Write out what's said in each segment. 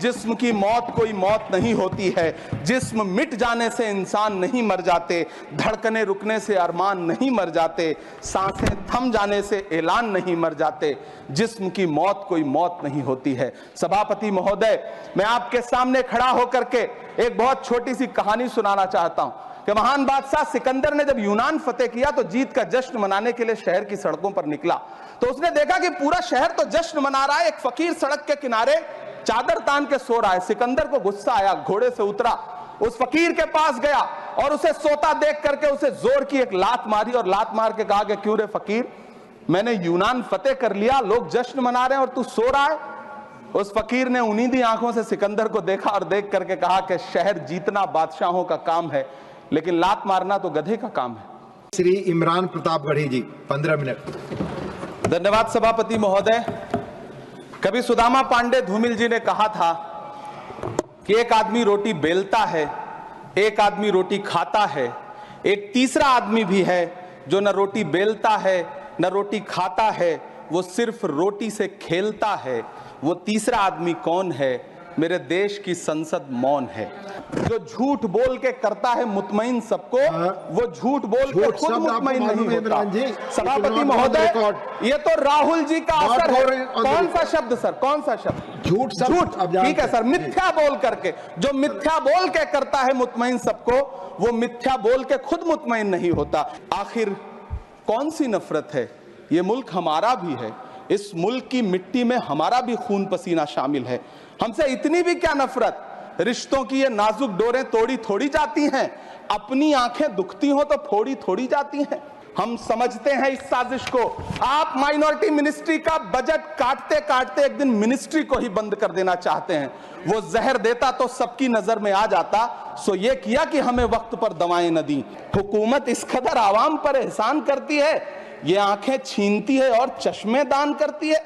जिस्म की मौत कोई मौत नहीं होती है। जिस्म मिट जाने से इंसान नहीं मर जाते, धड़कने रुकने से अरमान नहीं मर जाते, सांसें थम जाने से ऐलान नहीं मर जाते। जिस्म की मौत कोई मौत नहीं होती है। सभापति महोदय, मैं आपके सामने खड़ा होकर के एक बहुत छोटी सी कहानी सुनाना चाहता हूं कि महान बादशाह सिकंदर ने जब यूनान फतेह किया तो जीत का जश्न मनाने के लिए शहर की सड़कों पर निकला। तो उसने देखा कि पूरा शहर तो जश्न मना रहा है, एक फकीर सड़क के किनारे चादर तान के सो रहा है। सिकंदर को गुस्सा आया, घोड़े से उतरा, उस फकीर के पास गया और उसे सोता देख करके उसे जोर की एक लात मारी और लात मार के कहा कि क्यों रे फकीर, मैंने यूनान फतेह कर लिया, लोग जश्न मना रहे हैं और तू सो रहा है। उस फकीर ने उन्नीदी आंखों से सिकंदर को देखा और देख करके कहा कि शहर जीतना बादशाहों का काम है, लेकिन लात मारना तो गधे का काम है। श्री इमरान प्रतापगढ़ी जी 15 मिनट। धन्यवाद सभापति महोदय। कभी सुदामा पांडे धूमिल जी ने कहा था कि एक आदमी रोटी बेलता है, एक आदमी रोटी खाता है, एक तीसरा आदमी भी है जो न रोटी बेलता है न रोटी खाता है, वो सिर्फ रोटी से खेलता है। वो तीसरा आदमी कौन है? मेरे देश की संसद मौन है। जो झूठ बोल के करता है मुतमईन सबको, वो झूठ बोल के खुद मुतमईन नहीं होता। सभापति महोदय, ये तो राहुल जी का असर है। कौन सा शब्द सर, कौन सा शब्द? झूठ। ठीक है सर, मिथ्या बोल करके, जो मिथ्या बोल के करता है मुतमईन सबको, वो मिथ्या बोल के खुद मुतमईन नहीं होता। आखिर कौन सी नफरत है? ये मुल्क हमारा भी है, इस मुल्क की मिट्टी में हमारा भी खून पसीना शामिल है। हमसे इतनी भी क्या नफरत? रिश्तों की ये नाजुक डोरें तोड़ी थोड़ी जाती हैं, अपनी आंखें दुखती हो तो फोड़ी थोड़ी जाती हैं। हम समझते हैं इस साजिश को। आप माइनॉरिटी मिनिस्ट्री का बजट काटते काटते एक दिन मिनिस्ट्री को ही बंद कर देना चाहते हैं। वो जहर देता तो सबकी नजर में आ जाता, सो ये किया कि हमें वक्त पर दवाएं न दी। हुकूमत इस कदर आवाम पर एहसान करती है, ये आंखें छीनती है और चश्मे दान करती है।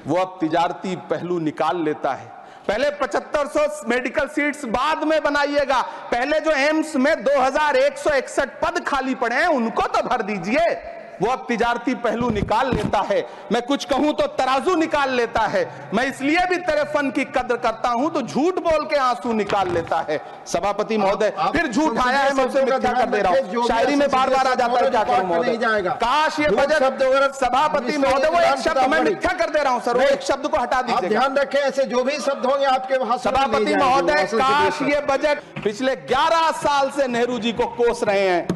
वो अब तिजारती पहलू निकाल लेता है। पहले 7500 मेडिकल सीट्स बाद में बनाइएगा, पहले जो एम्स में 2161 पद खाली पड़े हैं उनको तो भर दीजिए। वो अब तिजारती पहलू निकाल लेता है। मैं कुछ कहूं तो तराजू निकाल लेता है। मैं इसलिए भी तेरे फन की कद्र करता हूं तो झूठ बोल के आंसू निकाल लेता है। सभापति महोदय, फिर झूठ आया है, मैं उसे मिथ्या कर दे रहा हूं। शायरी में बार बार आ जाता है, क्या करूं महोदय? काश ये बजट, सभापति महोदय, वो एक शब्द मैं मिथ्या कर दे रहा हूं सर, वो एक शब्द को हटा दीजिए। ध्यान रखें, ऐसे जो भी शब्द होंगे आपके वहां। सभापति महोदय, काश ये बजट, पिछले 11 साल से नेहरू जी को कोस रहे हैं,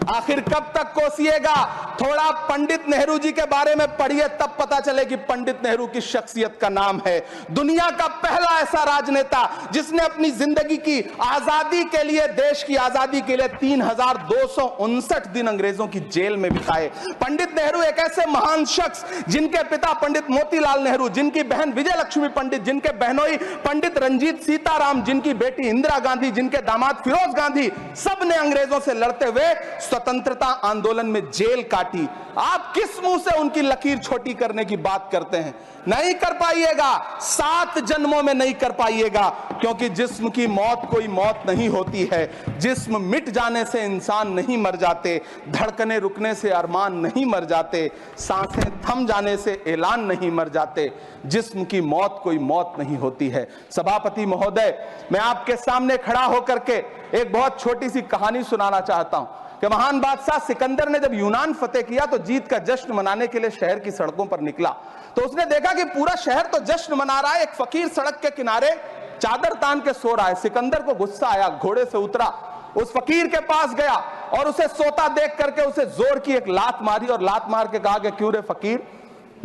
आखिर कब तक कोसिएगा? थोड़ा पंडित नेहरू जी के बारे में पढ़िए, तब पता चले कि पंडित नेहरू की शख्सियत का नाम है। दुनिया का पहला ऐसा राजनेता जिसने अपनी जिंदगी की आजादी के लिए, देश की आजादी के लिए 3259 दिन अंग्रेजों की जेल में बिताए। पंडित नेहरू एक ऐसे महान शख्स जिनके पिता पंडित मोतीलाल नेहरू, जिनकी बहन विजय लक्ष्मी पंडित, जिनके बहनोई पंडित रंजीत सीताराम, जिनकी बेटी इंदिरा गांधी, जिनके दामाद फिरोज गांधी, सब ने अंग्रेजों से लड़ते हुए स्वतंत्रता आंदोलन में जेल काटी। आप किस मुंह से उनकी लकीर छोटी करने की बात करते हैं? नहीं कर पाइएगा, 7 जन्मों में नहीं कर पाइएगा, क्योंकि जिस्म की मौत कोई मौत नहीं होती है। जिस्म मिट जाने से इंसान नहीं मर जाते, धड़कने रुकने से अरमान नहीं मर जाते, सांसें थम जाने से ऐलान नहीं मर जाते। जिस्म की मौत कोई मौत नहीं होती है। सभापति महोदय, मैं आपके सामने खड़ा होकर के एक बहुत छोटी सी कहानी सुनाना चाहता हूं कि महान बादशाह सिकंदर ने जब यूनान फतेह किया तो जीत का जश्न मनाने के लिए शहर की सड़कों पर निकला। तो उसने देखा कि पूरा शहर तो जश्न मना रहा है, एक फकीर सड़क के किनारे चादर तान के सो रहा है। सिकंदर को गुस्सा आया, घोड़े से उतरा, उस फकीर के पास गया और उसे सोता देख करके उसे जोर की एक लात मारी और लात मार के कहा कि क्यों रे फकीर,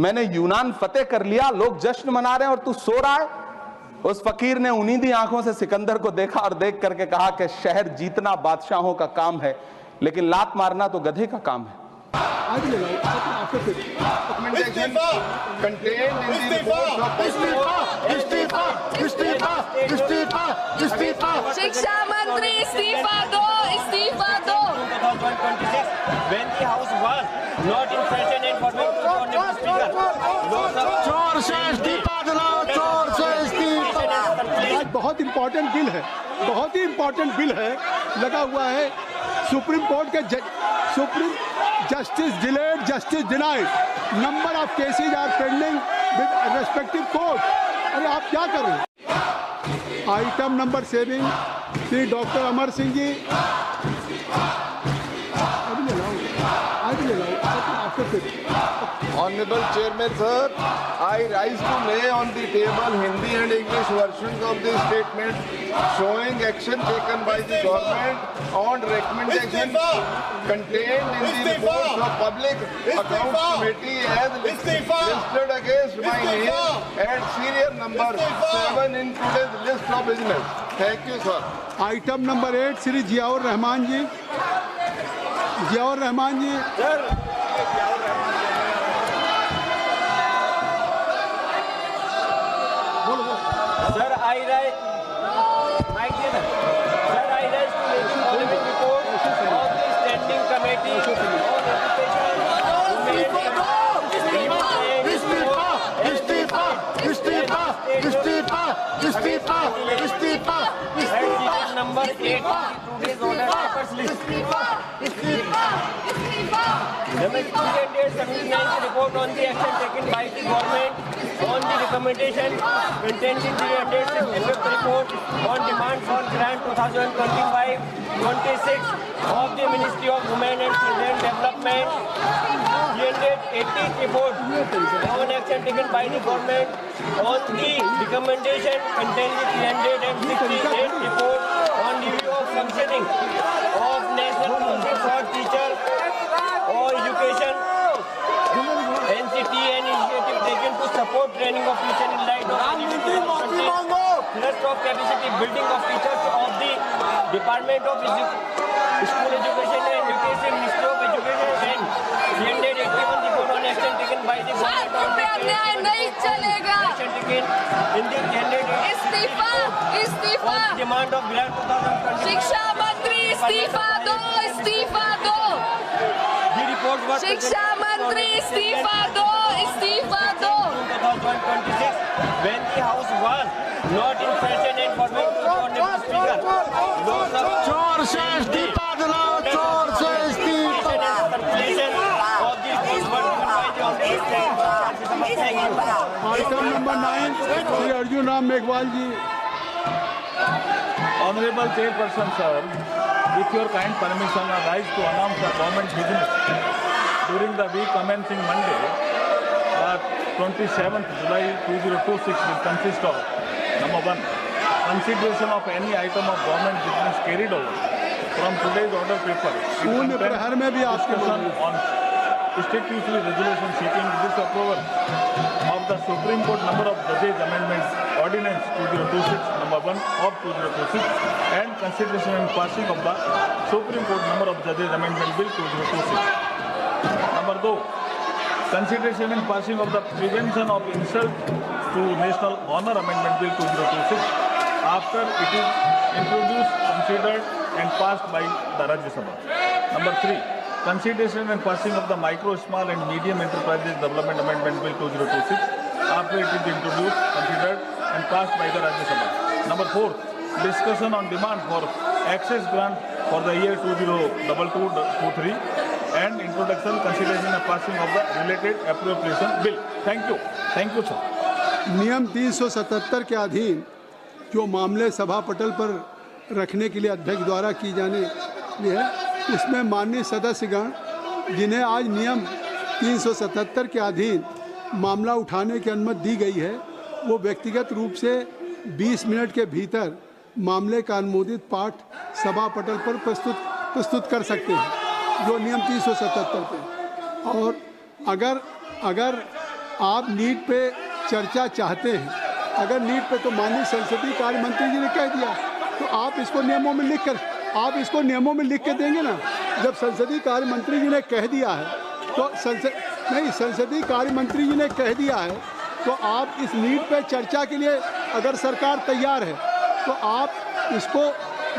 मैंने यूनान फतेह कर लिया, लोग जश्न मना रहे हैं और तू सो रहा है। उस फकीर ने उन्नीदी आंखों से सिकंदर को देखा और देख करके कहा कि शहर जीतना बादशाहों का काम है, लेकिन लात मारना तो गधे का काम है। शिक्षा मंत्री इस्तीफा दो, इस्तीफा दो। When the house was not in session and for Honorable Speaker, चोर से इस्तीफा दिलाओ, चोर से इस्तीफा। आज बहुत इंपॉर्टेंट बिल है, बहुत ही इंपॉर्टेंट बिल है, लगा हुआ है सुप्रीम कोर्ट के supreme justice delayed, justice denied, number of cases are pending with respective court. अरे आप क्या कर रहे हैं? Item number 7 Shri doctor Amar Singh ji. Honorable Chairman, sir, I rise to lay on the table Hindi and English versions of the statement showing action taken by the government on recommendation contained in the reports of Public Accounts Committee as listed against my name at serial number 7 in today's list of business. Thank you, sir. Item number 8 Shri Ziaur Rahman ji. Ziaur Rahman ji. Sir, I rise. Mike, sir, I rise to make the following report of the Standing Committee on Number 8 today's order papers list. The Ministry submitted report on the action taken by the government on the recommendation contained in the effect report on demand for grant 2025-26 of the Ministry of Women and Children Development. 380th report on action taken by the government on the recommendation contained in 368th report on review of functioning of National Council for Teacher or Education NCT and initiative taken to support training of teachers in light of thrust of capacity building of teachers of the Department of School Education and Education, Ministry of Education and 381 report on action taken by the government on नहीं चलेगा। action taken in the 380 इस्तीफा इस्तीफा। on demand of grant 2020. शिक्षा मंत्री इस्तीफा दो, इस्तीफा दो। The report was शिक्षा मंत्री इस्तीफा दो, इस्तीफा दो। 2026 when the house was not in session and for Honorable Speaker. चोर से इस्तीफा दिलाओ, चोर से इस्तीफा। Circulation of the reports were given by the Honorable Speaker. Thank you. Item number 9 Shri Arjun Ram Meghwal ji. Honorable Chairperson, sir, with your kind permission, I rise to announce the government business during the week commencing Monday, 27th July 2026 will consist of number 1, consideration of any item of government business carried over from today's order paper. शून्य प्रहर में भी आपके Discussion on statutory resolution seeking disapproval of the Supreme Court number of judges amendments ordinance 2026 number 1 of 2026 and consideration and passing of the Supreme Court number of judges amendment bill 2026. Number 2, consideration and passing of the prevention of insult to national honor amendment bill 2026 after it is introduced, considered and passed by the Rajya Sabha. Number 3, consideration and passing of the micro, small and medium enterprises development amendment bill 2026 after it is introduced, considered and passed by the Rajya Sabha. Number 4, discussion on demand for access grant for the year 2022-23 and introduction, consideration and passing of the related appropriation bill. Thank you, sir. नियम 377 के अधीन जो मामले सभा पटल पर रखने के लिए अध्यक्ष द्वारा की जाने है, उसमें माननीय सदस्यगण जिन्हें आज नियम 377 के अधीन मामला उठाने की अनुमति दी गई है, वो व्यक्तिगत रूप से 20 मिनट के भीतर मामले का अनुमोदित पाठ सभा पटल पर प्रस्तुत कर सकते हैं, जो नियम 377 पे। और अगर आप नीट पे चर्चा चाहते हैं, अगर नीट पे, तो माननीय संसदीय कार्य मंत्री जी ने कह दिया, तो आप इसको नियमों में लिख के देंगे ना। जब संसदीय कार्य मंत्री जी ने कह दिया है, तो संसदीय कार्य मंत्री जी ने कह दिया है, तो आप इस नीट पे चर्चा के लिए अगर सरकार तैयार है, तो आप इसको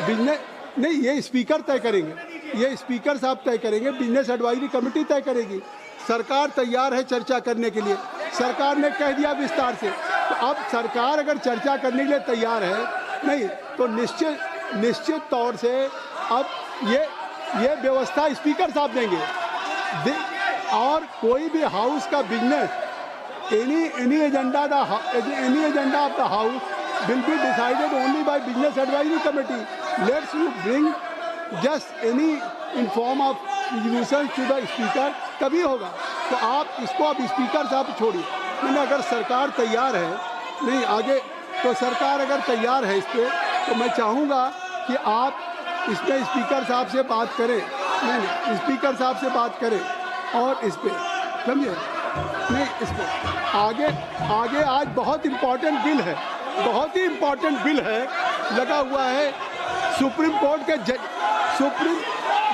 बिजनेस नहीं, ये स्पीकर तय करेंगे, ये स्पीकर साहब तय करेंगे, बिजनेस एडवाइजरी कमेटी तय करेगी। सरकार तैयार है चर्चा करने के लिए, सरकार ने कह दिया विस्तार से। तो अब सरकार अगर चर्चा करने के लिए तैयार है, नहीं तो निश्चित तौर से अब ये व्यवस्था स्पीकर साहब देंगे। और कोई भी हाउस का business, any agenda of the house will be decided only by Business Advisory Committee. Let's you bring just any in form of resolution to the Speaker, तभी होगा. तो आप इसको अब स्पीकर साहब छोड़िए. नहीं, अगर सरकार तैयार है, नहीं आगे तो सरकार अगर तैयार है इस पर, तो मैं चाहूँगा कि आप इस पर स्पीकर साहब से बात करें. नहीं, स्पीकर साहब से बात करें और इस पर समझे. नहीं, इस पर आगे आज बहुत इम्पोर्टेंट बिल है, बहुत ही इम्पोर्टेंट बिल है लगा हुआ है. सुप्रीम कोर्ट के supreme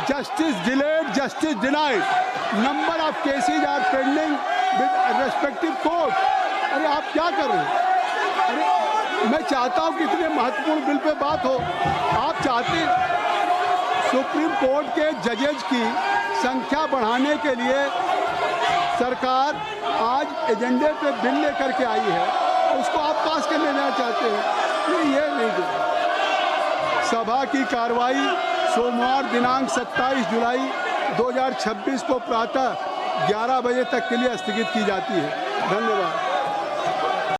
justice delayed, justice denied, number of cases are pending with respective court. अरे आप क्या कर रहे हैं? अरे मैं चाहता हूँ कि इतने महत्वपूर्ण बिल पे बात हो. आप चाहते सुप्रीम कोर्ट के जजेज की संख्या बढ़ाने के लिए सरकार आज एजेंडे पे बिल लेकर के आई है, उसको आप पास कर लेना चाहते हैं. ये नहीं. सभा की कार्रवाई सोमवार दिनांक 27 जुलाई 2026 को प्रातः 11 बजे तक के लिए स्थगित की जाती है. धन्यवाद.